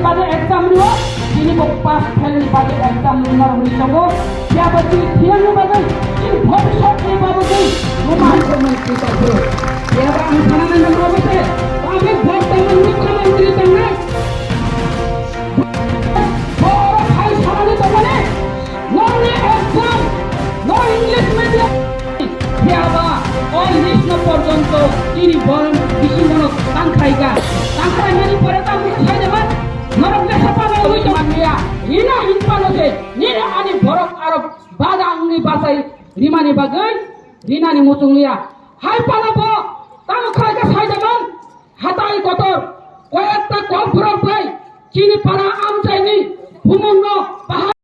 pada exam dua, ini pas kali pada exam nomor berikutnya. Siapa sih dia yang bagai? Ini भविष्य के बाबू rumah komunikasi itu. Siapa anak yang bagus? Kami bertemu mukhmantri tanah. Orang hai sarani tanah. No exam, no English medium. Siapa? English no porjonto ini borong bisimono tangkaiga. Tangkai ini pada tamu saja man. Norok desa pada itu dia. Ina impano je. Nira ani borok Arab badang ni basai rimani bagai. Rina ni mutung dia. Hai pada bo. Tamu kaya saja man. Hatai kotor. Koyakta komprok bay. Cini para amca ini. Bumungo bahaya.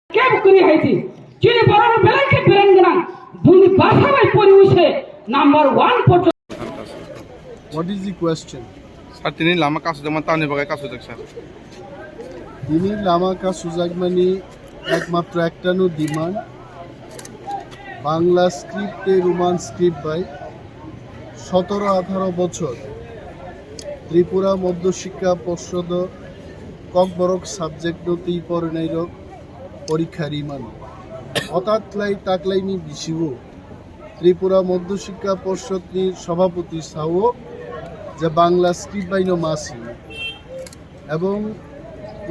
Kep kuri haiti. Cini para belai ke berenggang. Buni bahasa bay puri use. Number 1 portion. What is the question? Sir, tini lama kasus zaman tahun ini bagai kasus sir. তিনি লামাকা সুজাগমানি একমাত্র একটানো demand Bangla স্ক্রিপ্টে Roman script by 17-18 বছর ত্রিপুরা মধ্যশিক্ষা পর্ষদ Kokborok subject নতি পরিণাইরক পরীক্ষা রিমান অতাতলাই টাকলাইনি বিশিব ত্রিপুরা মধ্যশিক্ষা পর্ষদনির সভাপতি সাও যে বাংলা স্ক্রিপ্ট বাইনো মাসি এবং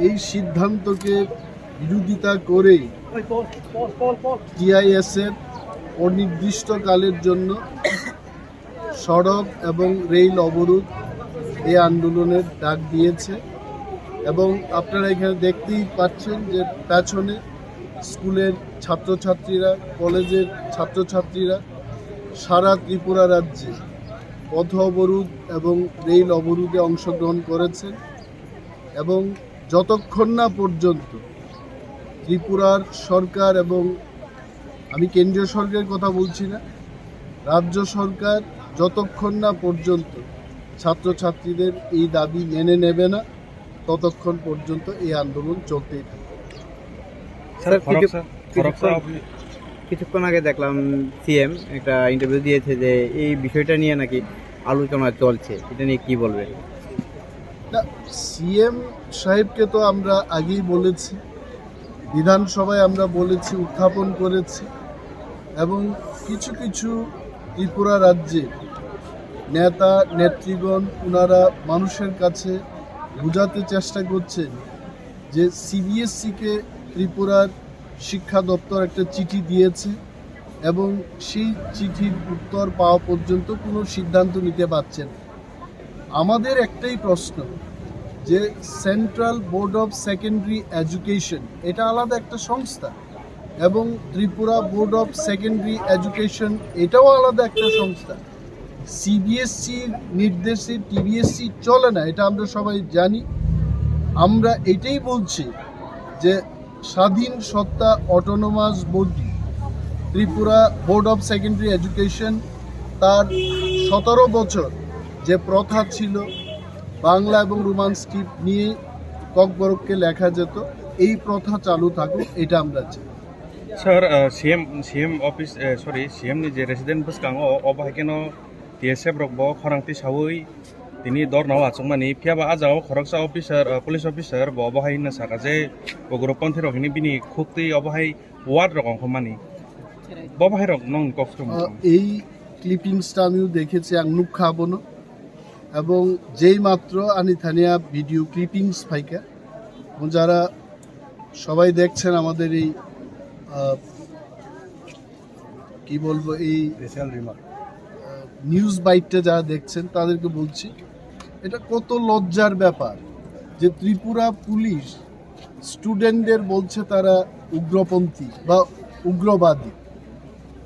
এই সিদ্ধান্তকে বিরোধিতা করে টিআইএসএফ অনির্দিষ্টকালের জন্য সড়ক এবং রেল অবরোধ এই আন্দোলনের ডাক দিয়েছে এবং আপনারা এখানে দেখতেই পাচ্ছেন যে পেছনে স্কুলের ছাত্রছাত্রীরা কলেজের ছাত্রছাত্রীরা সারা ত্রিপুরা রাজ্যে পথ অবরোধ এবং রেল অবরোধে অংশগ্রহণ করেছেন এবং যতক্ষণ না পর্যন্ত ত্রিপুরার সরকার এবং আমি কেন্দ্রীয় সরকারের কথা বলছি না রাজ্য সরকার যতক্ষণ না পর্যন্ত ছাত্রছাত্রীদের এই দাবি মেনে নেবে না ততক্ষণ পর্যন্ত এই আন্দোলন চলতেই থাকবে। কিছুক্ষণ আগে দেখলাম সিএম একটা ইন্টারভিউ দিয়েছে যে এই বিষয়টা নিয়ে নাকি আলোচনা চলছে, এটা নিয়ে কি বলবেন? না, সিএম সাহেবকে তো আমরা আগেই বলেছি, বিধানসভায় আমরা বলেছি, উত্থাপন করেছি এবং কিছু কিছু ত্রিপুরা রাজ্যে নেতা নেত্রীগণ ওনারা মানুষের কাছে বোঝাতে চেষ্টা করছেন যে সিবিএসসিকে ত্রিপুরার শিক্ষা দপ্তর একটা চিঠি দিয়েছে এবং সেই চিঠির উত্তর পাওয়া পর্যন্ত কোনো সিদ্ধান্ত নিতে পারছেন। আমাদের একটাই প্রশ্ন যে central board of secondary education এটা আলাদা একটা সংস্থা এবং Tripura board of secondary education এটাও আলাদা একটা সংস্থা। সিবিএসসির নির্দেশে টিবিএসসি চলে না, এটা আমরা সবাই জানি। আমরা এটাই বলছি যে স্বাধীন সত্তা autonomous body Tripura board of secondary education তার 17 বছর যে প্রথা ছিল বাংলা এবং রোমান স্ক্রিপ্ট নিয়ে ককবরককে লেখা যেত, এই প্রথা চালু থাকুক, এটা আমরা চাই। Sir, CM office CM ni je resident buskango obahikeno TSF rokbo khorangti sawui tini dornaw achungmani phiaba ajao khoroksa officer police officer bo obahina saka je ogoropanthi rokini bini khukti obahai ward rokong khomani bobahai rok nong kokstrom এই ক্লিপিংসটা আমিও দেখেছি আংনুক খাবনো এবং যেই মাত্র আনি Tania video clippings ফাইকা যারা সবাই দেখছেন আমাদের এই কি বলবো এই নিউজ বাইটটা যারা দেখছেন তাদেরকে বলছি এটা কত লজ্জার ব্যাপার যে ত্রিপুরা পুলিশ স্টুডেন্টদের বলছে তারা উগ্রপন্থী বা উগ্রবাদী।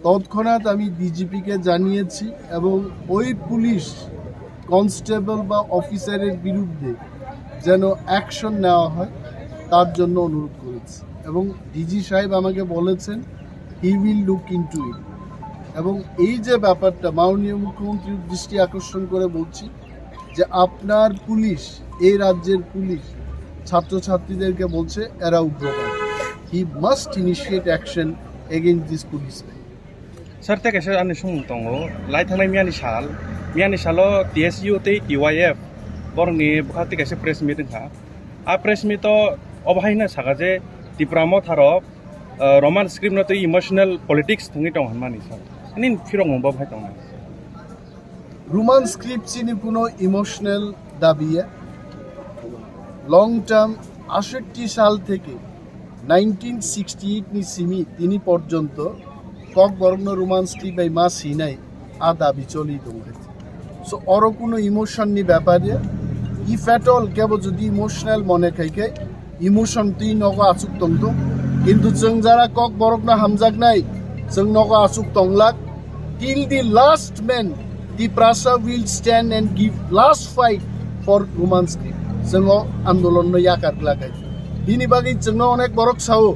তৎক্ষণাৎ আমি ডিজিপিকে জানিয়েছি এবং ওই পুলিশ কনস্টেবল বা অফিসারের বিরুদ্ধে যেন অ্যাকশন নেওয়া হয় তার জন্য অনুরোধ করেছি এবং ডিজি সাহেব আমাকে বলেছেন হি উইল লুক ইনটু ইট এবং এই যে ব্যাপারটা মাননীয় মুখ্যমন্ত্রীর দৃষ্টি আকর্ষণ করে বলছি যে আপনার পুলিশ এই রাজ্যের পুলিশ ছাত্রছাত্রীদেরকে বলছে এরা উগ্রবাদী। He must initiate action against this policeman. Sir, take a sung tongo, light hanai miani salo, TSU te TYF, borni bukhati kaise press meeting ha a press meet to obhaina saga je tipramo tharo roman script no to emotional politics thungi tong hanmani sa nin firong bo bhai tong Roman script চিনি কোনো emotional দাবিয়ে long term 68 সাল থেকে 1968 নি সিমি তিনি পর্যন্ত cock বর্ণ Roman script এই মা সিনাই আ দাবি চলি দৌড়েছে সো অর কোনো ইমোশন নি ব্যাপারে ইফ এট অল কেবল যদি ইমোশনাল মনে খাইকে ইমোশন তুই নগ আচুক তংতো কিন্তু जों যারা কক বরকনা হামজাক নাই जों নগ আচুক তংলাক till the last man the Prasa will stand and give last fight for Roman script. जोङो आन्दोलन no याकार लागाय बिनि बागै जोंनो अनेक बरक सावो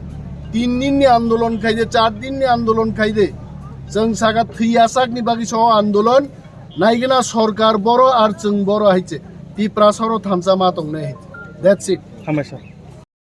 3 दिननि आन्दोलन खाइदे 4 दिननि आन्दोलन खाइदे जों सागा थैयासाकनि बागै साव आन्दोलन नायगोना सरकार बर आर जों बर हाइचे ति प्रासारो थामसा मा दंने दैट्स इट हामबाय सार